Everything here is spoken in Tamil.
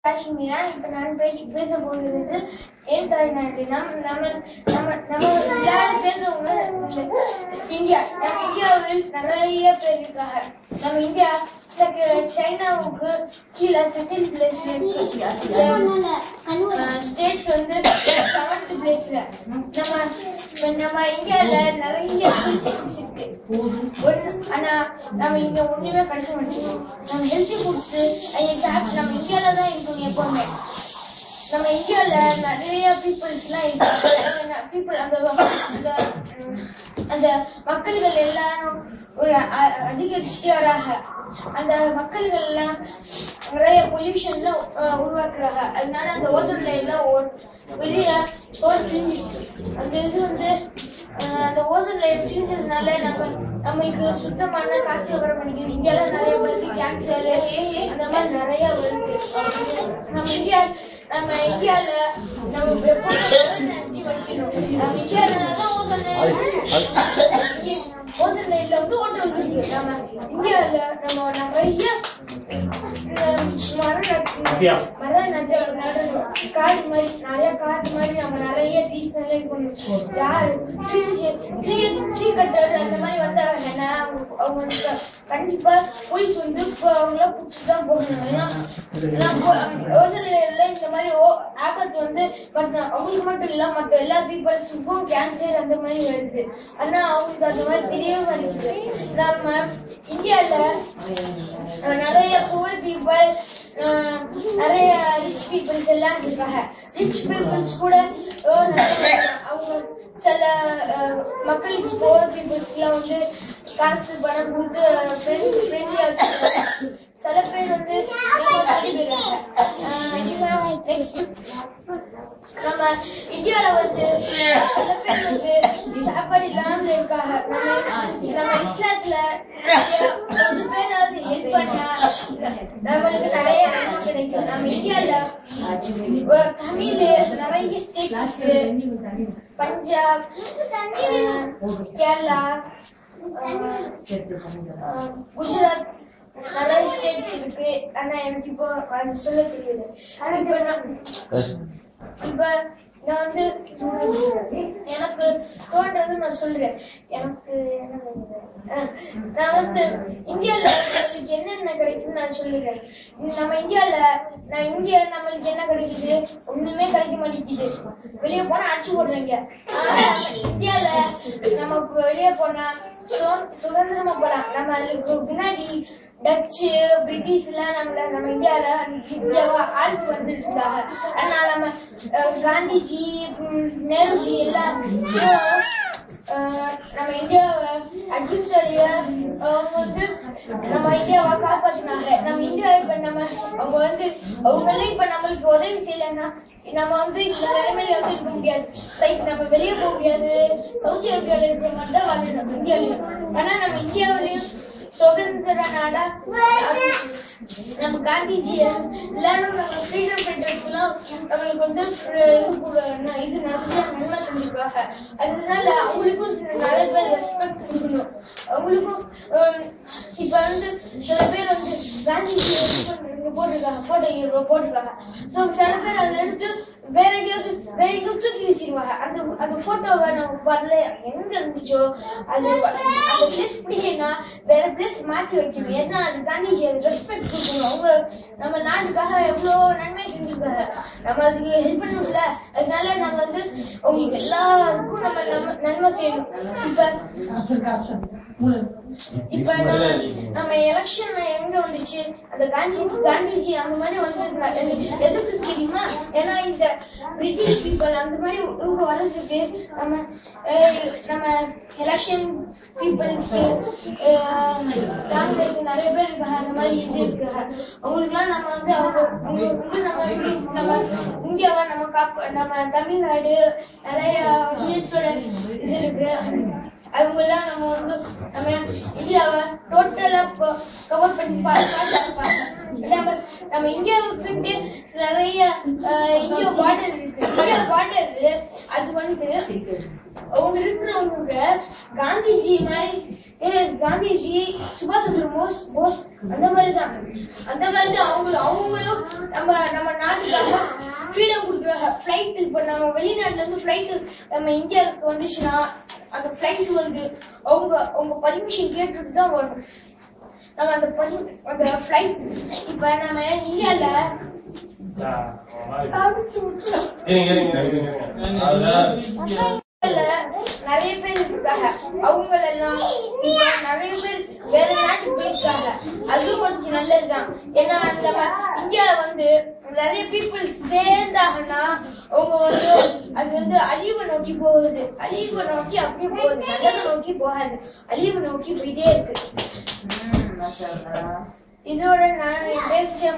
காஷ்மீரா இப்ப நான் பேச போகிறது ஏன் தாய்நாடு நம்ம எல்லாரும் சேர்ந்தவங்க இந்தியா. நம்ம இந்தியாவில் நிறைய பேர் இருக்காங்க. நம்ம இந்தியா சைனாவுக்கு கீழே செகண்ட் பிளேஸ்ல இருக்கு. ஸ்டேட்ஸ் வந்து 7th பிளேஸ்ல. நம்ம இந்தியால நிறைய திங்ஸ் இருக்கு. ஆனா நம்ம இங்க ஒண்ணுமே கிடைக்க மாட்டேங்குது. நம்ம ஹெல்த்தி ஃபுட்ஸ் நம்ம இந்தியால தான் இருக்கணும் எப்பவுமே. நம்ம இந்தியால நிறைய பீப்புள்ஸ்லாம் இருக்காங்க. பீப்புள் அந்த மக்கள்கள் எல்லாரும் அதிகரிச்சுட்டே வராங்க. அந்த மக்கள்கள் எல்லாம் நிறைய பொல்யூஷன்லாம் உருவாக்குறாங்க. அதனால அந்த ஓசோன் லேயர்லாம் வெளிய அந்த இது வந்து அந்த ஓசோன் லேயர் கிழிஞ்சதுனால நம்மளுக்கு சுத்தமான காற்று வர மாட்டேங்குது. இந்தியால நிறைய பேருக்கு கேன்சர் அந்த மாதிரி நிறைய வருது. நம்ம இந்தியால நம்ம எப்பவுமே வைக்கணும். நம்ம இந்தியால ஓசோன் லேயர்ல வந்து ஓட்ட வந்துருக்கு. நம்ம இந்தியால நம்ம நிறைய மரம் நடணும். காடு மாதிரி நிறைய காடு மாதிரி நம்ம நிறைய ட்ரீஸ் ட்ரீ கட்டர் அந்த மாதிரி வந்தாங்கன்னா அவங்க வந்து கண்டிப்பா போலீஸ் வந்து அவங்கள பிடிச்சிட்டுதான் போகணும். ஏன்னா ஓசோன் லேயர்ல இந்த மாதிரி ஆபத்து வந்து அவங்களுக்கு மட்டும் இல்ல மற்ற எல்லா பீப்புள்ஸுக்கும் கேன்சர் அந்த மாதிரி வருது. ஆனா அவங்களுக்கு அந்த மாதிரி தெரியவே மாட்டேங்குது. நம்ம இந்தியால நிறைய புவர் பீப்புள் நிறைய ரிச் பீப்புள்ஸ் எல்லாம் இருக்காங்க. ரிச் பீப்புள்ஸ் கூட அவங்க சில மக்களுக்கு புவர் பீப்புள்ஸ்லாம் வந்து காசு பணம் கொடுத்து ஃப்ரெண்ட்லியா வச்சுருக்காங்க. சில பேர் வந்து நெக்ஸ்ட் நம்ம இந்தியால வந்து சில பேர் வந்து சாப்பாடு இல்லாம இருக்காங்க. நம்ம இஸ்லாத்துல ஒரு பேராவது ஹெல்ப் பண்ணா நம்மளுக்கு நிறைய நன்மை கிடைக்கும். நம்ம இந்தியால தமிழ் நிறைய ஸ்டேட்ஸ் இருக்கு. பஞ்சாப், கேரளா, குஜராத் நிறைய ஸ்டேட்ஸ் இருக்கு. ஆனா எனக்கு இப்போ அது சொல்ல தெரியுது. இப்ப நான் வந்து எனக்கு தோன்றது நான் சொல்றேன். எனக்கு நான் வந்து இந்தியால நம்மளுக்கு என்னென்ன கிடைக்குன்னு நான் சொல்லுறேன். நம்ம இந்தியால நம்மளுக்கு என்ன கிடைக்குது? ஒண்ணுமே கிடைக்க மாட்டேங்குது. வெளியே போனா அடிச்சு போடுறீங்க. இந்தியால நமக்கு வெளியே போனா சுதந்திரமா போலாம். நம்மளுக்கு முன்னாடி டச்சு பிரிட்டிஷ் எல்லாம் நம்ம இந்தியாவா ஆளுக்கு வந்துட்டு இருந்தாங்க. ஆனா நம்ம காந்திஜி நேருஜி எல்லாம் நம்ம இந்தியாவை அகிம்சைய அவங்க வந்து நம்ம இந்தியாவை காப்பாற்றினாங்க. நம்ம இந்தியா இப்ப அவங்களே இப்ப நம்மளுக்கு உதவி செய்யலன்னா நம்ம வந்து இந்த நிலைமையில வந்து இருக்க முடியாது. நம்ம வெளியே போக முடியாது. சவுதி அரேபியால இருக்கிற மாதிரி தான் வாழணும் இந்தியாவிலையும். ஆனா நம்ம இந்தியாவிலையும் சுதந்திர நாடா நம்ம காந்திஜி எல்லாரும் நம்ம ஃப்ரீடம் ஃபைட்டர்ஸ் எல்லாம் நம்மளுக்கு வந்து இது நிறைய நன்மை செஞ்சிருக்காங்க. அதனால அவங்களுக்கும் நிறைய பேர் ரெஸ்பெக்ட் கொடுக்கணும். அவங்களுக்கும் இப்ப வந்து சில பேர் வந்து காந்திஜி போட்டிருக்காங்க. சில பேர் அதை எடுத்து வேற எங்கேயாவது தூக்கி வீசிடுவாங்க. அந்த போட்டோவை நம்ம வரல எங்க இருந்துச்சோ அந்த பிளேஸ் பிடிக்கனா வேற பிளேஸ் மாத்தி வைக்கணும். ஏன்னா அது காந்திஜி அது ரெஸ்பெக்ட் கொடுக்கணும். அவங்க நம்ம நாட்டுக்காக எவ்வளவு நன்மை செஞ்சிருக்காங்க. நம்ம அதுக்கு ஹெல்ப் பண்ணணும்ல. அதனால நம்ம வந்து அவங்களுக்கு எல்லாருக்கும் நம்ம நன்மை செய்யணும். இப்ப நம்ம எலெக்ஷன் எங்க வந்துச்சு? அந்த காந்திஜி அந்த மாதிரி வந்து எதுக்கு தெரியுமா? ஏன்னா இந்த பிரிட்டிஷ் பீப்புள் அந்த மாதிரி இவங்க வர்றதுக்கு நம்ம எலெக்ஷன் பீப்புள்ஸ் காங்கிரஸ் நிறைய பேர் இருக்காங்க. அந்த மாதிரி இது இருக்காங்க. அவங்களுக்குலாம் நம்ம வந்து நம்ம இந்தியாவை நம்ம தமிழ்நாடு நிறைய ஸ்டேட்ஸோட இது இருக்கு. அவங்க எல்லாம் நம்ம வந்து நம்ம இந்தியாவை டோட்டலா கவர் பண்ணி பார்ப்பாங்க. நம்ம இந்தியாவுக்கு நிறைய இந்தியா பார்டர் இருக்கு. இந்தியா பார்டர் அது வந்து அவங்க இருக்கிறவங்க காந்திஜி மாதிரி, காந்திஜி, சுபாஷ் சந்திர போஸ் அந்த மாதிரிதான் அவங்களும் நம்ம நாட்டுக்காக ஃப்ரீடம் கொடுக்குறாங்க. ஃபிளைட் இப்ப நம்ம வெளிநாட்டுல இருந்து ஃபிளைட் நம்ம இந்தியாவுக்கு வந்துச்சுன்னா அந்த ஃபிளைட் வந்து அவங்க பர்மிஷன் கேட்டுட்டு தான் வரும். நம்ம அந்த ஃபிளைட் இப்ப நம்ம இந்தியால நிறைய பேர் இருக்காங்க. அவங்க எல்லாம் நிறைய பேர் வேற நாட்டுக்கு போயிருக்காங்க. அதுவும் கொஞ்சம் நல்லதுதான். ஏன்னா அந்த இந்தியால வந்து நிறைய பீப்புள் சேர்ந்தாங்கன்னா அவங்க வந்து அது வந்து அழிவை நோக்கி போகுது. அழிவை நோக்கி அப்படியே போகுது, நல்லதை நோக்கி போகாது, அழிவை நோக்கி போயிட்டே இருக்கு. இதோட நான் பேச